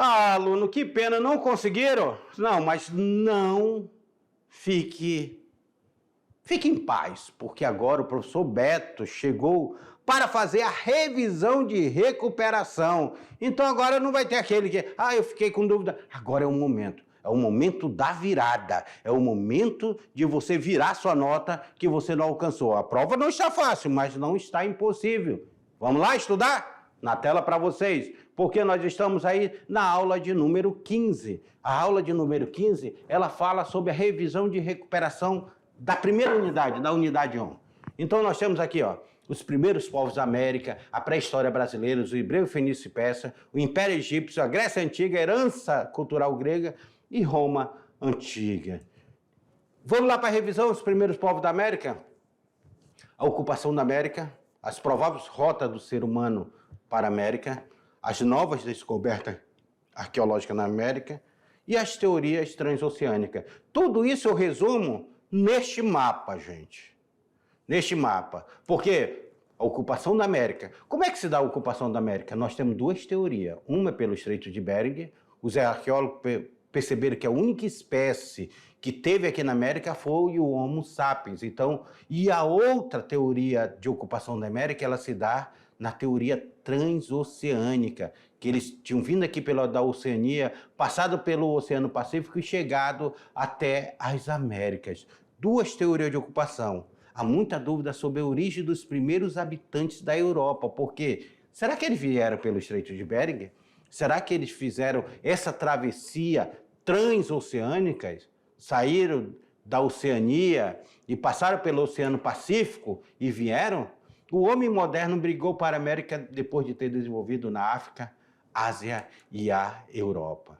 Ah, aluno, que pena, não conseguiram? Não, mas não fique em paz, porque agora o professor Beto chegou para fazer a revisão de recuperação. Então agora não vai ter aquele que, eu fiquei com dúvida. Agora é o momento. É o momento da virada. É o momento de você virar sua nota que você não alcançou. A prova não está fácil, mas não está impossível. Vamos lá estudar? Na tela para vocês, porque nós estamos aí na aula de número 15. A aula de número 15, ela fala sobre a revisão de recuperação da primeira unidade, da unidade 1. Então nós temos aqui, os primeiros povos da América, a pré-história brasileira, o hebreu, fenício e persa, o Império Egípcio, a Grécia Antiga, a herança cultural grega e Roma Antiga. Vamos lá para a revisão, os primeiros povos da América? A ocupação da América, as prováveis rotas do ser humano para a América, as novas descobertas arqueológicas na América e as teorias transoceânicas. Tudo isso eu resumo neste mapa, gente. Neste mapa. Porque a ocupação da América. Como é que se dá a ocupação da América? Nós temos duas teorias. Uma é pelo Estreito de Bering. Os arqueólogos perceberam que a única espécie que teve aqui na América foi o Homo sapiens. Então, e a outra teoria de ocupação da América, ela se dá na teoria transoceânica, que eles tinham vindo aqui da Oceania, passado pelo Oceano Pacífico e chegado até as Américas. Duas teorias de ocupação. Há muita dúvida sobre a origem dos primeiros habitantes da Europa, porque será que eles vieram pelo Estreito de Bering? Será que eles fizeram essa travessia transoceânica? Saíram da Oceania e passaram pelo Oceano Pacífico e vieram? O homem moderno brigou para a América depois de ter desenvolvido na África, Ásia e a Europa.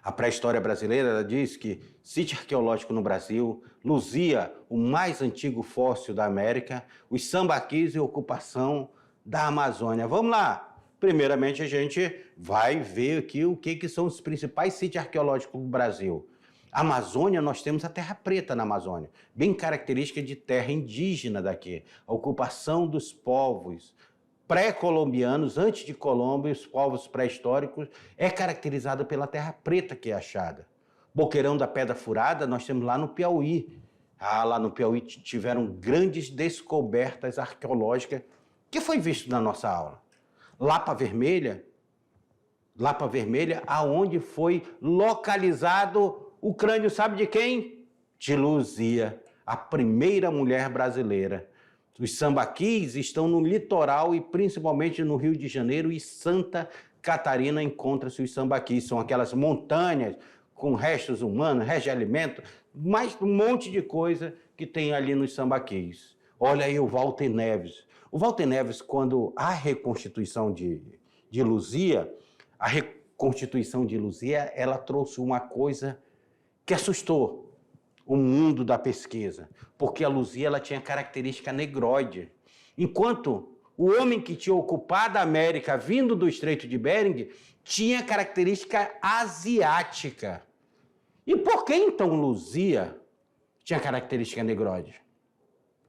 A pré-história brasileira ela diz que sítio arqueológico no Brasil, Luzia, o mais antigo fóssil da América, os sambaquis e ocupação da Amazônia. Vamos lá! Primeiramente a gente vai ver aqui o que são os principais sítios arqueológicos do Brasil. A Amazônia, nós temos a Terra Preta na Amazônia, bem característica de terra indígena daqui. A ocupação dos povos pré-colombianos, antes de Colombo, e os povos pré-históricos, é caracterizada pela Terra Preta que é achada. Boqueirão da Pedra Furada, nós temos lá no Piauí. Lá no Piauí tiveram grandes descobertas arqueológicas, que foi visto na nossa aula. Lapa Vermelha, aonde foi localizado o crânio, sabe de quem? De Luzia, a primeira mulher brasileira. Os sambaquis estão no litoral e principalmente no Rio de Janeiro e Santa Catarina encontra-se os sambaquis. São aquelas montanhas com restos humanos, restos de alimento, mais um monte de coisa que tem ali nos sambaquis. Olha aí o Walter Neves. O Walter Neves, quando a reconstituição de Luzia, ela trouxe uma coisa que assustou o mundo da pesquisa, porque a Luzia ela tinha característica negroide. Enquanto o homem que tinha ocupado a América vindo do Estreito de Bering tinha característica asiática. E por que então Luzia tinha característica negroide?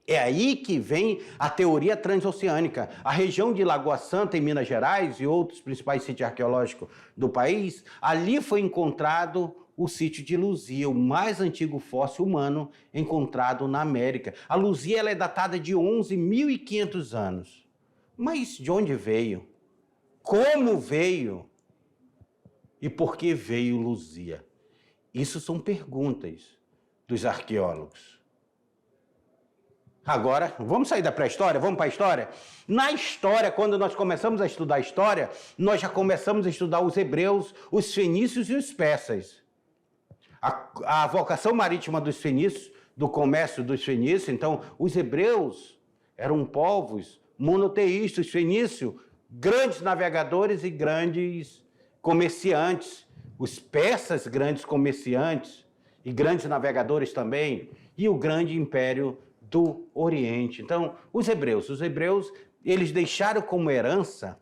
É aí que vem a teoria transoceânica. A região de Lagoa Santa, em Minas Gerais, e outros principais sítios arqueológicos do país, ali foi encontrado o sítio de Luzia, o mais antigo fóssil humano encontrado na América. A Luzia ela é datada de 11.500 anos. Mas de onde veio? Como veio? E por que veio Luzia? Isso são perguntas dos arqueólogos. Agora, vamos sair da pré-história? Vamos para a história? Na história, quando nós começamos a estudar a história, nós já começamos a estudar os hebreus, os fenícios e os persas. A vocação marítima dos fenícios, do comércio dos fenícios, então, os hebreus eram povos monoteístas, os fenícios, grandes navegadores e grandes comerciantes. Os persas, grandes comerciantes e grandes navegadores também, e o grande império do Oriente. Então, os hebreus, eles deixaram como herança,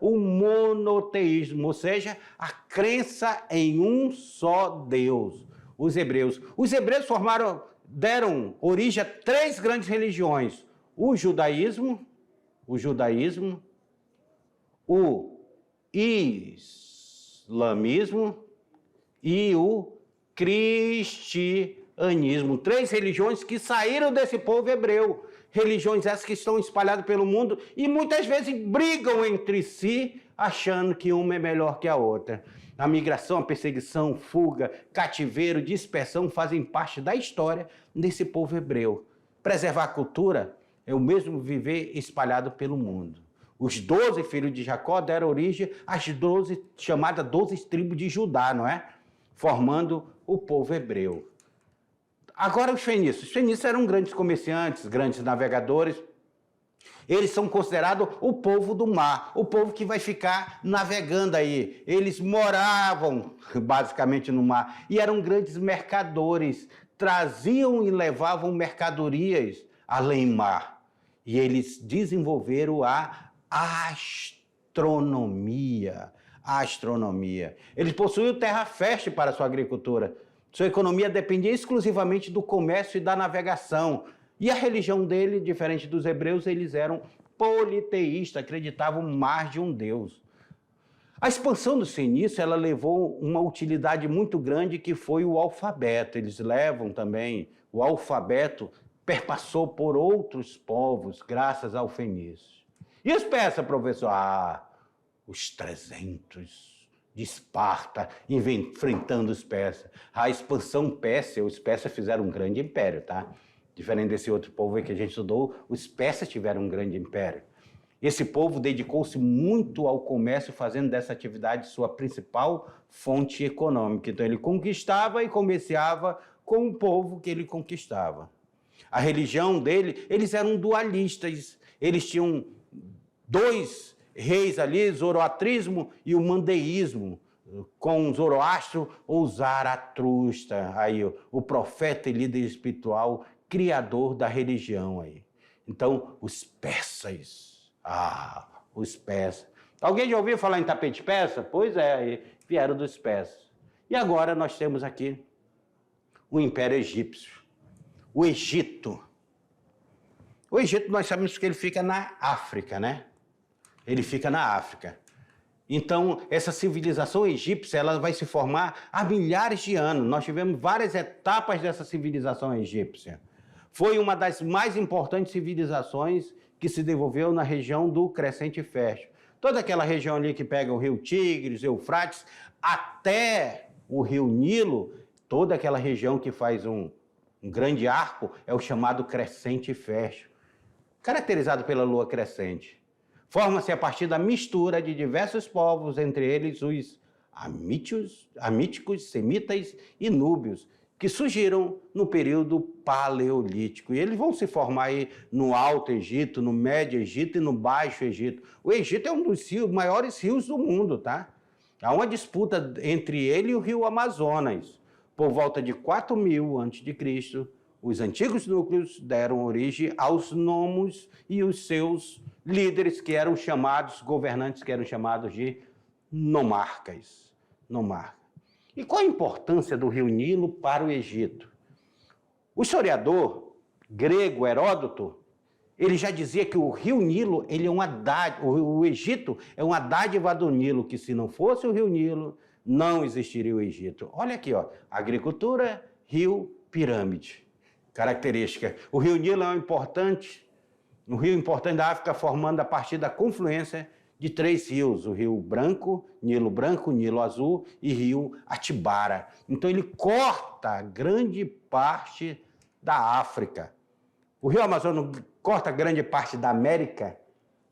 o monoteísmo, ou seja, a crença em um só Deus. os hebreus. Os hebreus deram origem a 3 grandes religiões: o judaísmo, o islamismo e o cristianismo. 3 religiões que saíram desse povo hebreu. Religiões essas que estão espalhadas pelo mundo e muitas vezes brigam entre si, achando que uma é melhor que a outra. A migração, a perseguição, fuga, cativeiro, dispersão fazem parte da história desse povo hebreu. Preservar a cultura é o mesmo viver espalhado pelo mundo. Os 12 filhos de Jacó deram origem às 12, chamadas 12 tribos de Judá, não é? Formando o povo hebreu. Agora os fenícios. Os fenícios eram grandes comerciantes, grandes navegadores. Eles são considerados o povo do mar, o povo que vai ficar navegando aí. Eles moravam basicamente no mar e eram grandes mercadores. Traziam e levavam mercadorias além mar. E eles desenvolveram a astronomia. Eles possuíam terra fértil para a sua agricultura. Sua economia dependia exclusivamente do comércio e da navegação. E a religião dele, diferente dos hebreus, eles eram politeístas, acreditavam mais de um Deus. A expansão dos fenícios, ela levou uma utilidade muito grande que foi o alfabeto. Eles levam também o alfabeto, perpassou por outros povos, graças ao fenício. E os persas, professor? Os 300 de Esparta, enfrentando os persas. A expansão pérsia, os persas fizeram um grande império, tá? Diferente desse outro povo aí que a gente estudou, os persas tiveram um grande império. Esse povo dedicou-se muito ao comércio, fazendo dessa atividade sua principal fonte econômica. Então ele conquistava e comerciava com o povo que ele conquistava. A religião dele, eles eram dualistas, eles tinham 2 reis ali, zoroastrismo e o mandeísmo, com Zoroastro ou Zaratustra, aí o profeta e líder espiritual, criador da religião aí. Então, os persas, os persas. Alguém já ouviu falar em tapete persa? Pois é, vieram dos persas. E agora nós temos aqui o Império Egípcio, o Egito. O Egito, nós sabemos que ele fica na África, né? Ele fica na África. Então, essa civilização egípcia, ela vai se formar há milhares de anos. Nós tivemos várias etapas dessa civilização egípcia. Foi uma das mais importantes civilizações que se desenvolveu na região do Crescente Fértil. Toda aquela região ali que pega o rio Tigres, Eufrates, até o rio Nilo, toda aquela região que faz um grande arco é o chamado Crescente Fértil, caracterizado pela lua crescente. Forma-se a partir da mistura de diversos povos, entre eles os amíticos, semitas e núbios, que surgiram no período paleolítico. E eles vão se formar aí no Alto Egito, no Médio Egito e no Baixo Egito. O Egito é um dos maiores rios do mundo, tá? Há uma disputa entre ele e o rio Amazonas. Por volta de 4000 a.C., os antigos núcleos deram origem aos nomos e os seus líderes, que eram chamados, governantes que eram chamados de nomarcas. E qual a importância do rio Nilo para o Egito? O historiador grego Heródoto, ele já dizia que o rio Nilo, ele é uma dádiva, o Egito é uma dádiva do Nilo, que se não fosse o rio Nilo, não existiria o Egito. Olha aqui, ó, agricultura, rio, pirâmide. Característica. O rio Nilo é um rio importante da África, formando a partir da confluência de 3 rios, o Rio Branco, Nilo Azul e Rio Atibara. Então ele corta grande parte da África. O Rio Amazonas corta grande parte da América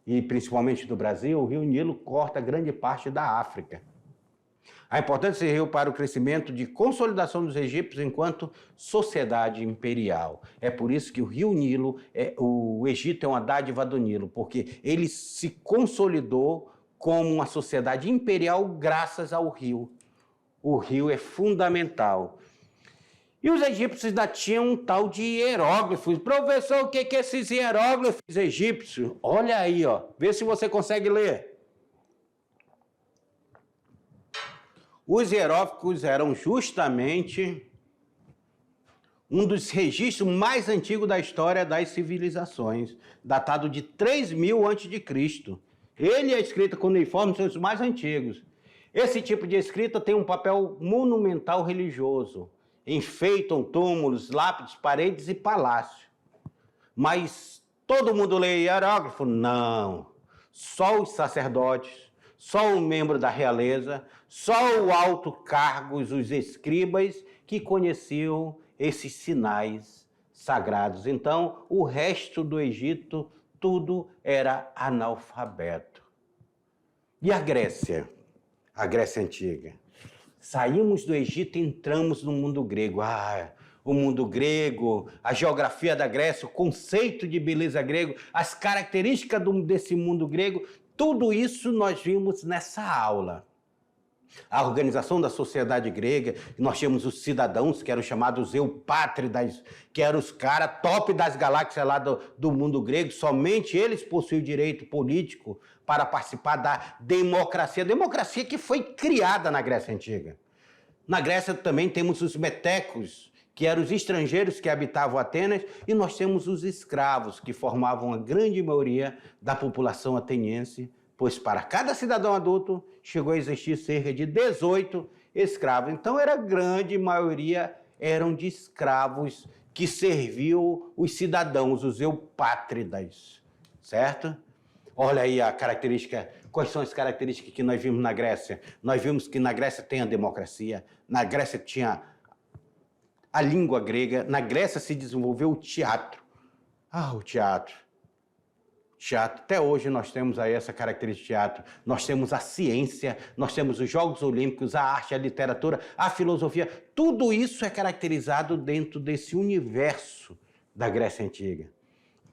e principalmente do Brasil, o Rio Nilo corta grande parte da África. A importância desse rio para o crescimento de consolidação dos egípcios enquanto sociedade imperial. É por isso que o rio Nilo, o Egito é uma dádiva do Nilo, porque ele se consolidou como uma sociedade imperial graças ao rio. O rio é fundamental. E os egípcios ainda tinham um tal de hieróglifos. Professor, o que é esses hieróglifos egípcios? Olha aí, ó, vê se você consegue ler. Os hieróglifos eram justamente um dos registros mais antigos da história das civilizações, datado de 3000 a.C. Ele e a escrita cuneiforme são os mais antigos. Esse tipo de escrita tem um papel monumental religioso. Enfeitam túmulos, lápides, paredes e palácios. Mas todo mundo lê hierógrafo? Não. Só os sacerdotes, só o membro da realeza, só o alto cargos, os escribas, que conheciam esses sinais sagrados. Então, o resto do Egito, tudo era analfabeto. E a Grécia? A Grécia Antiga. Saímos do Egito e entramos no mundo grego. O mundo grego, a geografia da Grécia, o conceito de beleza grego, as características desse mundo grego, tudo isso nós vimos nessa aula. A organização da sociedade grega, nós tínhamos os cidadãos, que eram chamados eupátridas, que eram os caras top das galáxias lá do mundo grego, somente eles possuíam direito político para participar da democracia, democracia que foi criada na Grécia Antiga. Na Grécia também temos os metecos, que eram os estrangeiros que habitavam Atenas, e nós temos os escravos, que formavam a grande maioria da população ateniense, pois para cada cidadão adulto chegou a existir cerca de 18 escravos. Então, a grande maioria eram de escravos que serviam os cidadãos, os eupátridas, certo? Olha aí a característica, quais são as características que nós vimos na Grécia? Nós vimos que na Grécia tem a democracia, na Grécia tinha a língua grega, na Grécia se desenvolveu o teatro. O teatro. Teatro, até hoje nós temos aí essa característica de teatro. Nós temos a ciência, nós temos os Jogos Olímpicos, a arte, a literatura, a filosofia. Tudo isso é caracterizado dentro desse universo da Grécia Antiga.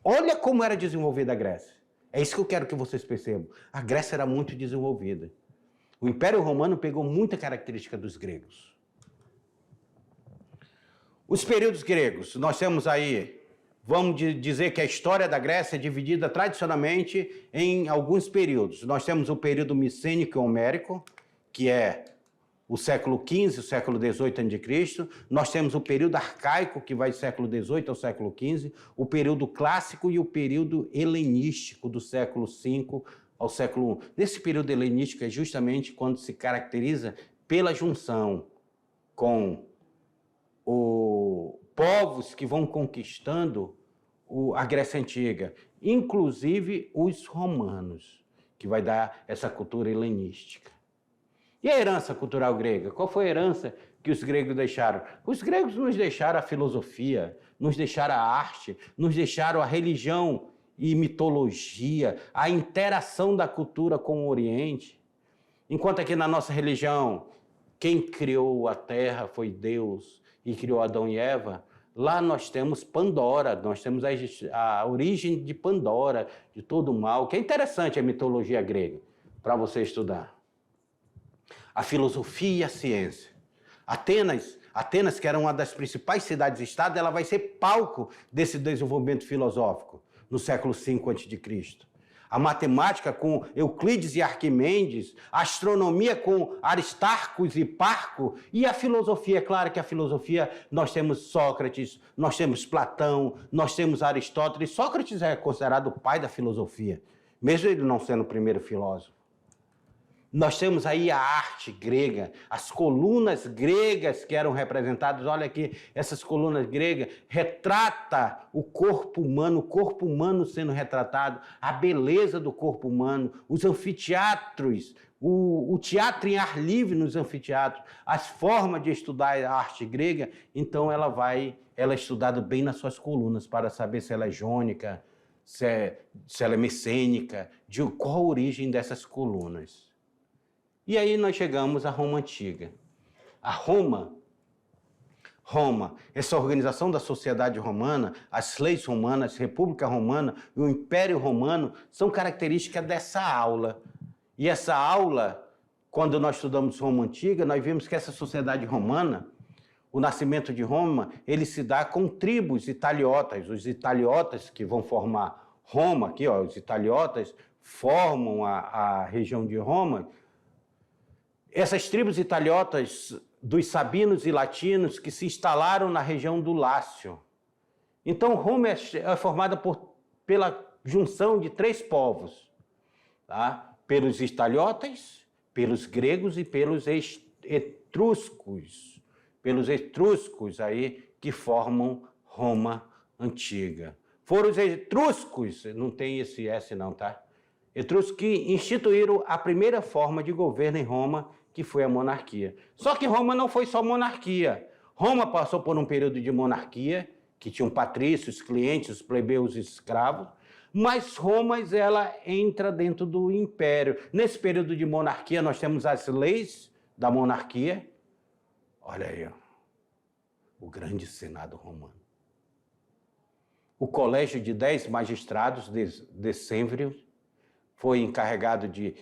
Olha como era desenvolvida a Grécia. É isso que eu quero que vocês percebam. A Grécia era muito desenvolvida. O Império Romano pegou muita característica dos gregos. Os períodos gregos, nós temos aí, vamos dizer que a história da Grécia é dividida tradicionalmente em alguns períodos. Nós temos o período micênico e homérico, que é o século XV, o século XVIII a.C. Nós temos o período arcaico, que vai do século XVIII ao século XV, o período clássico e o período helenístico, do século V ao século I. Nesse período helenístico é justamente quando se caracteriza pela junção com povos que vão conquistando a Grécia Antiga, inclusive os romanos, que vai dar essa cultura helenística. E a herança cultural grega? Qual foi a herança que os gregos deixaram? Os gregos nos deixaram a filosofia, nos deixaram a arte, nos deixaram a religião e mitologia, a interação da cultura com o Oriente. Enquanto aqui na nossa religião, quem criou a terra foi Deus e criou Adão e Eva, lá nós temos Pandora, nós temos a origem de Pandora, de todo o mal, que é interessante a mitologia grega, para você estudar. A filosofia e a ciência. Atenas, que era uma das principais cidades-estado, ela vai ser palco desse desenvolvimento filosófico no século V a.C. A matemática com Euclides e Arquimedes, a astronomia com Aristarco e Parco, e a filosofia, é claro que a filosofia, nós temos Sócrates, nós temos Platão, nós temos Aristóteles. Sócrates é considerado o pai da filosofia, mesmo ele não sendo o primeiro filósofo. Nós temos aí a arte grega, as colunas gregas que eram representadas. Olha aqui, essas colunas gregas retrata o corpo humano sendo retratado, a beleza do corpo humano, os anfiteatros, o teatro em ar livre nos anfiteatros, as formas de estudar a arte grega. Então ela é estudada bem nas suas colunas para saber se ela é jônica, se ela é messênica, de qual a origem dessas colunas. E aí nós chegamos à Roma Antiga. A Roma, essa organização da sociedade romana, as leis romanas, a República Romana e o Império Romano são características dessa aula. E essa aula, quando nós estudamos Roma Antiga, nós vimos que essa sociedade romana, o nascimento de Roma, ele se dá com tribos italiotas. Os italiotas que vão formar Roma, aqui, ó, os italiotas formam a região de Roma. Essas tribos italiotas dos sabinos e latinos que se instalaram na região do Lácio. Então, Roma é formada pela junção de 3 povos, tá? Pelos istaliotas, pelos gregos e pelos etruscos. Pelos etruscos aí que formam Roma antiga. Foram os etruscos, não tem esse S não, tá? Etruscos que instituíram a primeira forma de governo em Roma, que foi a monarquia. Só que Roma não foi só monarquia. Roma passou por um período de monarquia, que tinham patrícios, clientes, plebeus e escravos, mas Roma, ela entra dentro do império. Nesse período de monarquia, nós temos as leis da monarquia. Olha aí, ó, o grande Senado romano. O colégio de 10 magistrados, decênvrio, foi encarregado de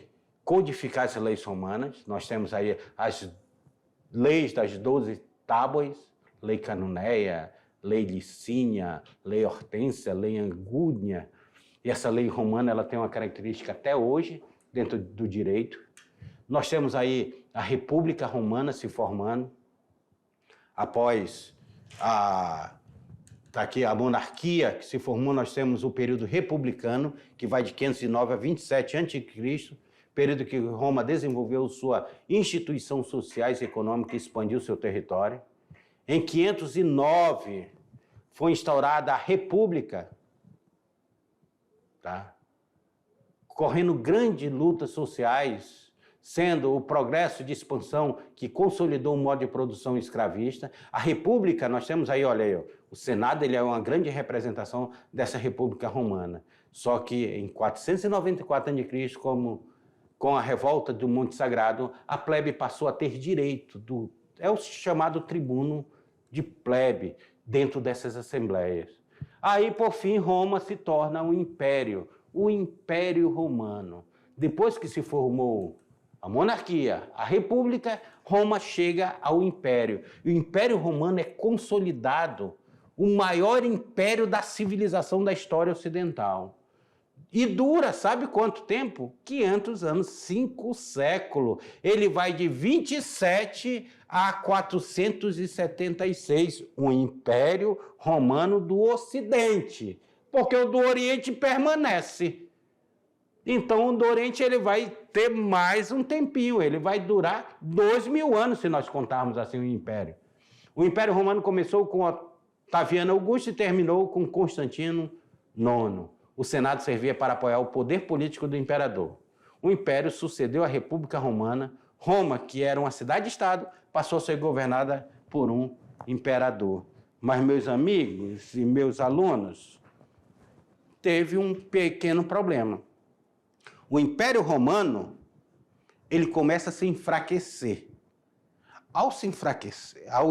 codificar as leis romanas. Nós temos aí as leis das 12 tábuas, lei Canonéia, lei Licínia, lei Hortência, lei Angúnia. E essa lei romana, ela tem uma característica até hoje dentro do direito. Nós temos aí a República Romana se formando. Após aqui a monarquia que se formou, nós temos o período republicano, que vai de 509 a 27 a.C., período que Roma desenvolveu sua instituição sociais e econômica e expandiu seu território. Em 509 foi instaurada a República, tá? Correndo grandes lutas sociais, sendo o progresso de expansão que consolidou o modo de produção escravista. A República, nós temos aí, olha aí, o Senado, ele é uma grande representação dessa República Romana. Só que em 494 a.C., com a revolta do Monte Sagrado, a plebe passou a ter direito, é o chamado tribuno de plebe, dentro dessas assembleias. Aí, por fim, Roma se torna um império, o Império Romano. Depois que se formou a monarquia, a república, Roma chega ao império. E o Império Romano é consolidado, o maior império da civilização da história ocidental. E dura, sabe quanto tempo? 500 anos, 5 séculos. Ele vai de 27 a 476, o Império Romano do Ocidente, porque o do Oriente permanece. Então, o do Oriente ele vai ter mais um tempinho, ele vai durar 2000 anos, se nós contarmos assim o Império. O Império Romano começou com Otaviano Augusto e terminou com Constantino IX. O Senado servia para apoiar o poder político do imperador. O Império sucedeu à República Romana. Roma, que era uma cidade-estado, passou a ser governada por um imperador. Mas, meus amigos e meus alunos, teve um pequeno problema. O Império Romano, ele começa a se enfraquecer. Ao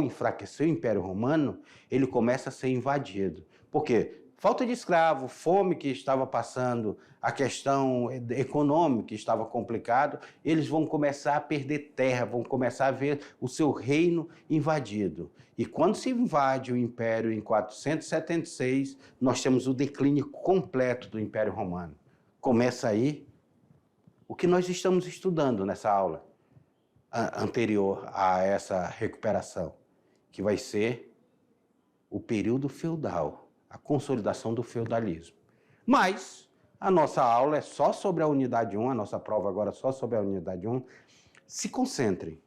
enfraquecer o Império Romano, ele começa a ser invadido. Por quê? Falta de escravo, fome que estava passando, a questão econômica que estava complicado, eles vão começar a perder terra, vão começar a ver o seu reino invadido. E quando se invade o Império em 476, nós temos o declínio completo do Império Romano. Começa aí o que nós estamos estudando nessa aula anterior a essa recuperação, que vai ser o período feudal, a consolidação do feudalismo. Mas a nossa aula é só sobre a unidade 1, a nossa prova agora é só sobre a unidade 1. Se concentrem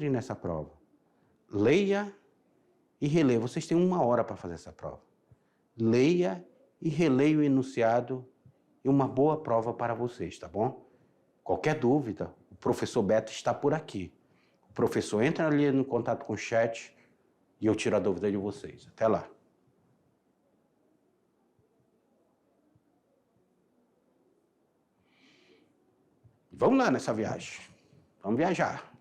nessa prova. Leia e releia. Vocês têm 1 hora para fazer essa prova. Leia e releia o enunciado e uma boa prova para vocês, tá bom? Qualquer dúvida, o professor Beto está por aqui. O professor entra ali no contato com o chat e eu tiro a dúvida de vocês. Até lá. Vamos lá nessa viagem. Vamos viajar.